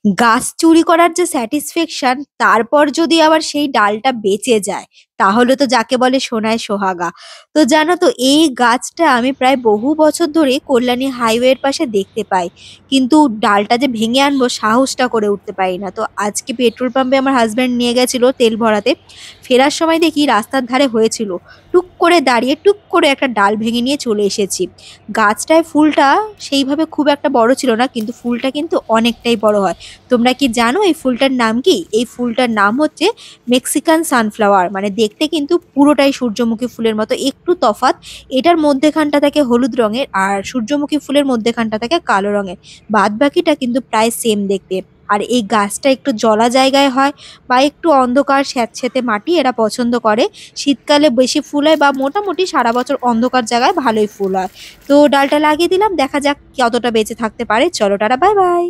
গাছ চুরি করার যে স্যাটিসফ্যাকশন, তারপর যদি আবার সেই ডালটা বেঁচে যায়, তাহলে তো যাকে বলে সোনায় সোহাগা। তো জানো তো, এই গাছটা আমি প্রায় বহু বছর ধরে কল্যাণী হাইওয়ের পাশে দেখতে পাই, কিন্তু ডালটা যে ভেঙে আনবো সাহসটা করে উঠতে পারি না। তো আজকে পেট্রোল পাম্পে আমার হাজব্যান্ড নিয়ে গেছিল তেল ভরাতে, ফেরার সময় দেখি রাস্তার ধারে হয়েছিল, টুক করে দাঁড়িয়ে টুক করে একটা ডাল ভেঙে নিয়ে চলে এসেছি। গাছটায় ফুলটা সেইভাবে খুব একটা বড় ছিল না, কিন্তু ফুলটা কিন্তু অনেকটাই বড় হয়। তোমরা কি জানো এই ফুলটার নাম কি? এই ফুলটার নাম হচ্ছে মেক্সিকান সানফ্লাওয়ার। মানে দেখতে কিন্তু পুরোটাই সূর্যমুখী ফুলের মতো, একটু তফাৎ। এটার মধ্যেখানটা থাকে হলুদ রঙের, আর সূর্যমুখী ফুলের মধ্যেখানটা থাকে কালো রঙের। বাদ বাকিটা কিন্তু প্রায় সেম দেখতে। আর এই গাছটা একটু জলা জায়গায় হয়, বা একটু অন্ধকার স্যাঁতসেঁতে মাটি এরা পছন্দ করে। শীতকালে বেশি ফুল হয়, বা মোটামুটি সারা বছর অন্ধকার জায়গায় ভালোই ফুল হয়। তো ডালটা লাগিয়ে দিলাম, দেখা যাক কতটা বেঁচে থাকতে পারে। চলো টাটা, বাই বাই।